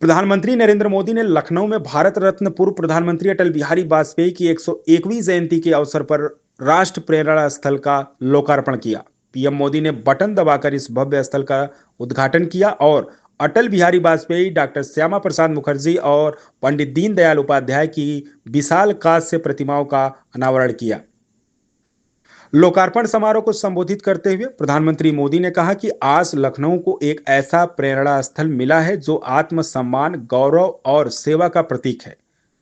प्रधानमंत्री नरेंद्र मोदी ने लखनऊ में भारत रत्न पूर्व प्रधानमंत्री अटल बिहारी वाजपेयी की 101वीं जयंती के अवसर पर राष्ट्र प्रेरणा स्थल का लोकार्पण किया। पीएम मोदी ने बटन दबाकर इस भव्य स्थल का उद्घाटन किया और अटल बिहारी वाजपेयी, डॉक्टर श्यामा प्रसाद मुखर्जी और पंडित दीनदयाल उपाध्याय की विशाल कांस्य प्रतिमाओं का अनावरण किया। लोकार्पण समारोह को संबोधित करते हुए प्रधानमंत्री मोदी ने कहा कि आज लखनऊ को एक ऐसा प्रेरणा स्थल मिला है जो आत्मसम्मान, गौरव और सेवा का प्रतीक है।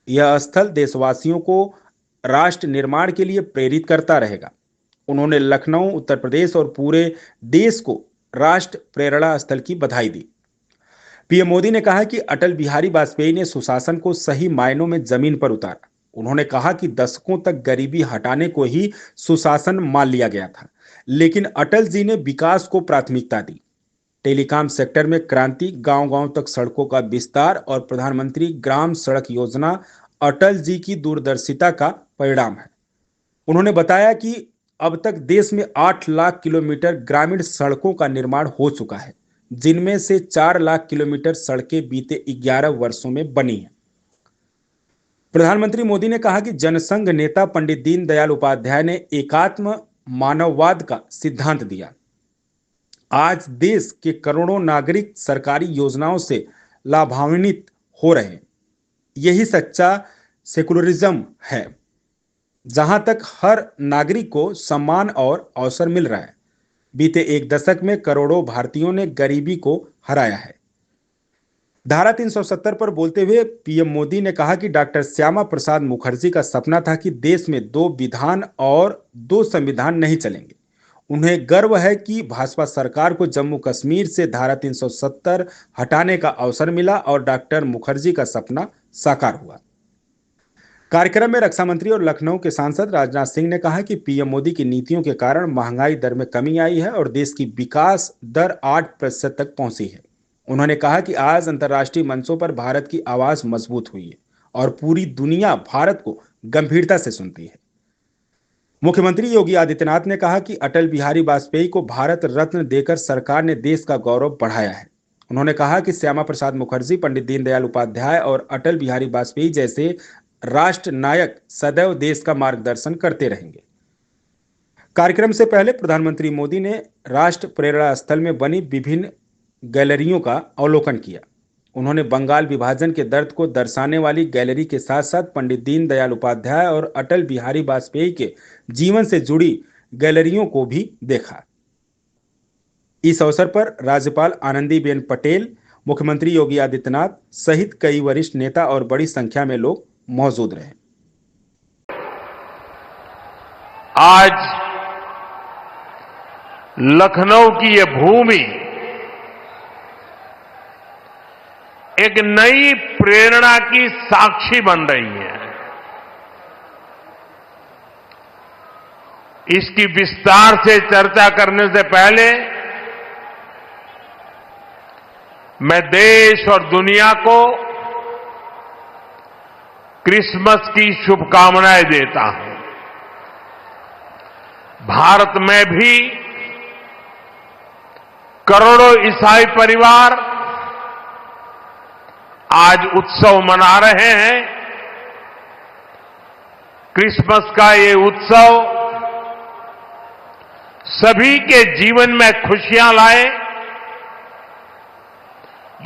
यह स्थल देशवासियों को राष्ट्र निर्माण के लिए प्रेरित करता रहेगा। उन्होंने लखनऊ, उत्तर प्रदेश और पूरे देश को राष्ट्र प्रेरणा स्थल की बधाई दी। पीएम मोदी ने कहा कि अटल बिहारी वाजपेयी ने सुशासन को सही मायनों में जमीन पर उतारा। उन्होंने कहा कि दशकों तक गरीबी हटाने को ही सुशासन मान लिया गया था, लेकिन अटल जी ने विकास को प्राथमिकता दी। टेलीकॉम सेक्टर में क्रांति, गांव-गांव तक सड़कों का विस्तार और प्रधानमंत्री ग्राम सड़क योजना अटल जी की दूरदर्शिता का परिणाम है। उन्होंने बताया कि अब तक देश में 8 लाख किलोमीटर ग्रामीण सड़कों का निर्माण हो चुका है, जिनमें से 4 लाख किलोमीटर सड़कें बीते 11 वर्षों में बनी हैं। प्रधानमंत्री मोदी ने कहा कि जनसंघ नेता पंडित दीनदयाल उपाध्याय ने एकात्म मानववाद का सिद्धांत दिया। आज देश के करोड़ों नागरिक सरकारी योजनाओं से लाभान्वित हो रहे हैं। यही सच्चा सेकुलरिज्म है, जहां तक हर नागरिक को सम्मान और अवसर मिल रहा है। बीते एक दशक में करोड़ों भारतीयों ने गरीबी को हराया है। धारा 370 पर बोलते हुए पीएम मोदी ने कहा कि डॉक्टर श्यामा प्रसाद मुखर्जी का सपना था कि देश में 2 विधान और 2 संविधान नहीं चलेंगे। उन्हें गर्व है कि भाजपा सरकार को जम्मू कश्मीर से धारा 370 हटाने का अवसर मिला और डॉक्टर मुखर्जी का सपना साकार हुआ। कार्यक्रम में रक्षा मंत्री और लखनऊ के सांसद राजनाथ सिंह ने कहा कि पीएम मोदी की नीतियों के कारण महंगाई दर में कमी आई है और देश की विकास दर 8% तक पहुंची है। उन्होंने कहा कि आज अंतर्राष्ट्रीय मंचों पर भारत की आवाज मजबूत हुई है और पूरी दुनिया भारत को गंभीरता से सुनती है। मुख्यमंत्री योगी आदित्यनाथ ने कहा कि अटल बिहारी वाजपेयी को भारत रत्न देकर सरकार ने देश का गौरव बढ़ाया है। उन्होंने कहा कि श्यामा प्रसाद मुखर्जी, पंडित दीनदयाल उपाध्याय और अटल बिहारी वाजपेयी जैसे राष्ट्र नायक सदैव देश का मार्गदर्शन करते रहेंगे। कार्यक्रम से पहले प्रधानमंत्री मोदी ने राष्ट्र प्रेरणा स्थल में बनी विभिन्न गैलरियों का अवलोकन किया। उन्होंने बंगाल विभाजन के दर्द को दर्शाने वाली गैलरी के साथ साथ पंडित दीनदयाल उपाध्याय और अटल बिहारी वाजपेयी के जीवन से जुड़ी गैलरियों को भी देखा। इस अवसर पर राज्यपाल आनंदीबेन पटेल, मुख्यमंत्री योगी आदित्यनाथ सहित कई वरिष्ठ नेता और बड़ी संख्या में लोग मौजूद रहे। आज लखनऊ की ये भूमि एक नई प्रेरणा की साक्षी बन रही है। इसकी विस्तार से चर्चा करने से पहले मैं देश और दुनिया को क्रिसमस की शुभकामनाएं देता हूं। भारत में भी करोड़ों ईसाई परिवार आज उत्सव मना रहे हैं। क्रिसमस का ये उत्सव सभी के जीवन में खुशियां लाए,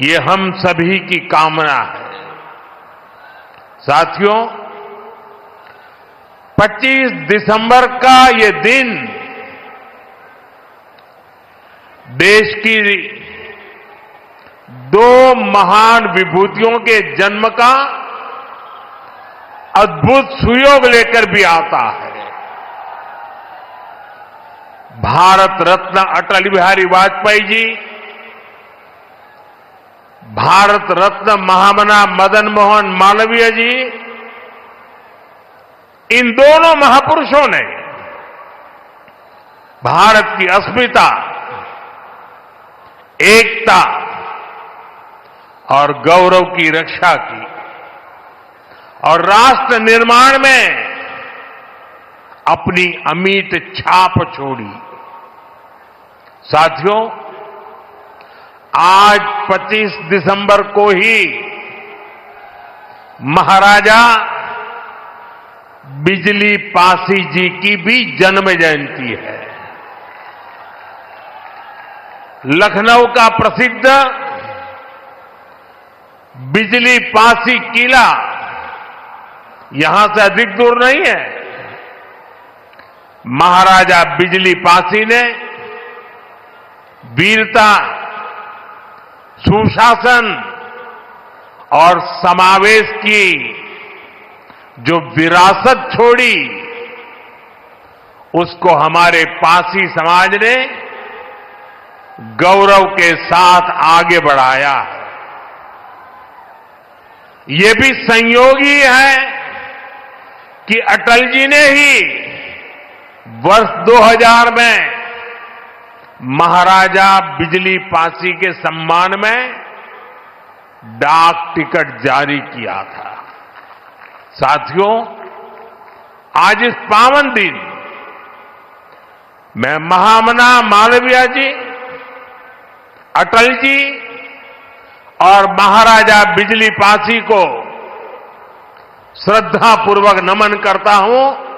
ये हम सभी की कामना है। साथियों, 25 दिसंबर का ये दिन देश की 2 महान विभूतियों के जन्म का अद्भुत सुयोग लेकर भी आता है। भारत रत्न अटल बिहारी वाजपेयी जी, भारत रत्न महामना मदन मोहन मालवीय जी, इन दोनों महापुरुषों ने भारत की अस्मिता, एकता और गौरव की रक्षा की और राष्ट्र निर्माण में अपनी अमिट छाप छोड़ी। साथियों, आज 25 दिसंबर को ही महाराजा बिजली पासी जी की भी जन्म जयंती है। लखनऊ का प्रसिद्ध बिजली पासी किला यहां से अधिक दूर नहीं है। महाराजा बिजली पासी ने वीरता, सुशासन और समावेश की जो विरासत छोड़ी, उसको हमारे पासी समाज ने गौरव के साथ आगे बढ़ाया है। ये भी संयोग ही है कि अटल जी ने ही वर्ष 2000 में महाराजा बिजली पासी के सम्मान में डाक टिकट जारी किया था। साथियों, आज इस पावन दिन मैं महामना मालवीय जी, अटल जी और महाराजा बिजली पासी को श्रद्धापूर्वक नमन करता हूं